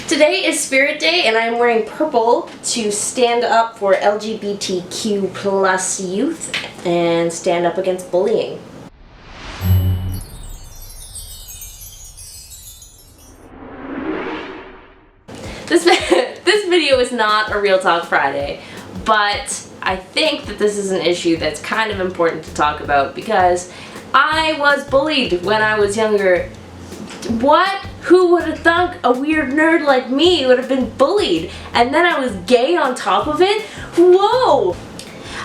Today is Spirit Day and I'm wearing purple to stand up for LGBTQ plus youth and stand up against bullying. This video is not a Real Talk Friday, but I think that this is an issue that's kind of important to talk about because I was bullied when I was younger. What? Who would have thunk a weird nerd like me would have been bullied? And then I was gay on top of it? Whoa!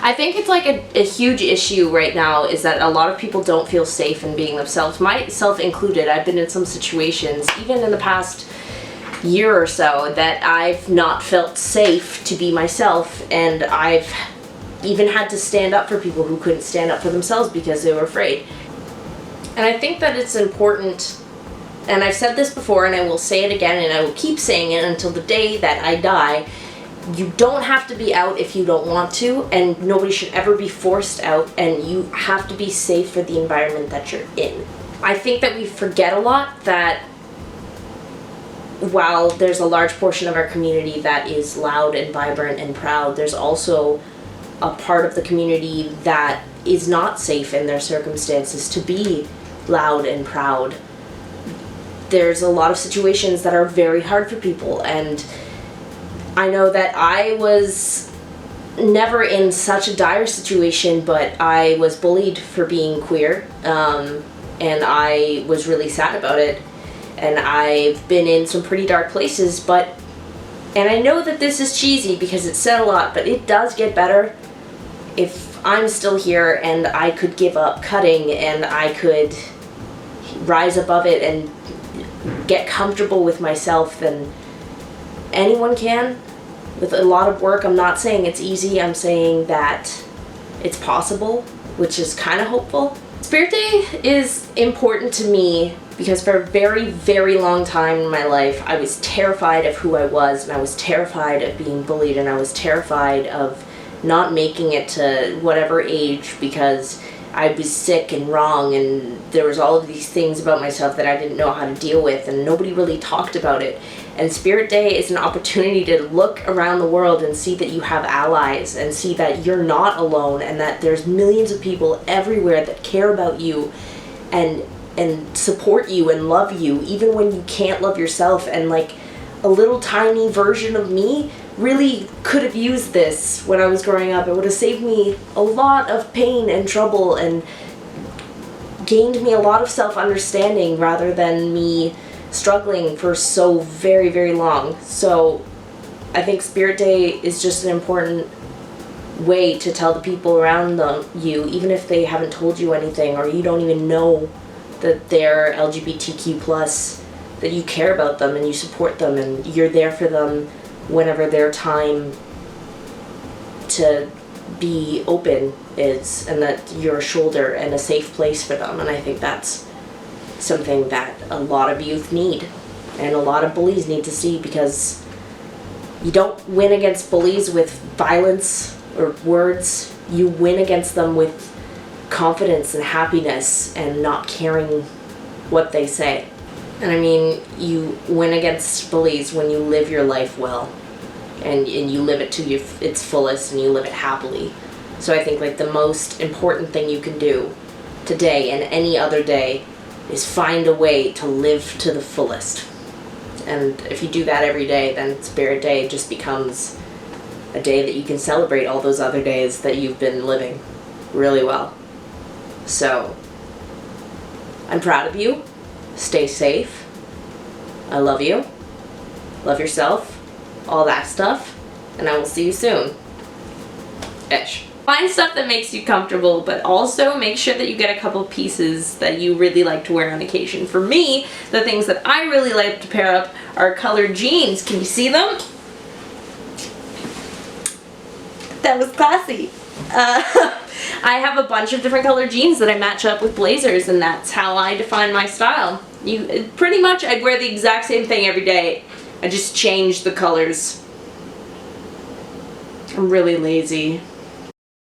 I think it's like a huge issue right now is that a lot of people don't feel safe in being themselves, myself included. I've been in some situations, even in the past year or so, that I've not felt safe to be myself, and I've even had to stand up for people who couldn't stand up for themselves because they were afraid. And I think that it's important, and I've said this before and I will say it again and I will keep saying it until the day that I die. You don't have to be out if you don't want to, and nobody should ever be forced out, and you have to be safe for the environment that you're in. I think that we forget a lot that while there's a large portion of our community that is loud and vibrant and proud, there's also a part of the community that is not safe in their circumstances to be loud and proud. There's a lot of situations that are very hard for people, and I know that I was never in such a dire situation, but I was bullied for being queer, and I was really sad about it, and I've been in some pretty dark places, and I know that this is cheesy because it's said a lot, but it does get better if I'm still here and I could give up cutting and I could rise above it and get comfortable with myself, then anyone can. With a lot of work. I'm not saying it's easy, I'm saying that it's possible, which is kind of hopeful. Spirit Day is important to me because for a very, very long time in my life I was terrified of who I was, and I was terrified of being bullied, and I was terrified of not making it to whatever age because I was sick and wrong, and there was all of these things about myself that I didn't know how to deal with, and nobody really talked about it. And Spirit Day is an opportunity to look around the world and see that you have allies, and see that you're not alone, and that there's millions of people everywhere that care about you and support you and love you even when you can't love yourself. And like a little tiny version of me really could have used this when I was growing up. It would have saved me a lot of pain and trouble and gained me a lot of self-understanding rather than me struggling for so very, very long. So I think Spirit Day is just an important way to tell the people around you, even if they haven't told you anything or you don't even know that they're LGBTQ plus, that you care about them and you support them and you're there for them whenever their time to be open is, and that you're a shoulder and a safe place for them. And I think that's something that a lot of youth need and a lot of bullies need to see, because you don't win against bullies with violence or words. You win against them with confidence and happiness and not caring what they say. And I mean, you win against bullies when you live your life well, and you live it to its fullest, and you live it happily. So I think like the most important thing you can do today and any other day is find a way to live to the fullest. And if you do that every day, then Spirit Day just becomes a day that you can celebrate all those other days that you've been living really well. So I'm proud of you. Stay safe. I love you. Love yourself. All that stuff. And I will see you soon. Ish. Find stuff that makes you comfortable, but also make sure that you get a couple pieces that you really like to wear on occasion. For me, the things that I really like to pair up are colored jeans. Can you see them? That was classy. I have a bunch of different colored jeans that I match up with blazers, and that's how I define my style. Pretty much I'd wear the exact same thing every day. I just change the colors. I'm really lazy.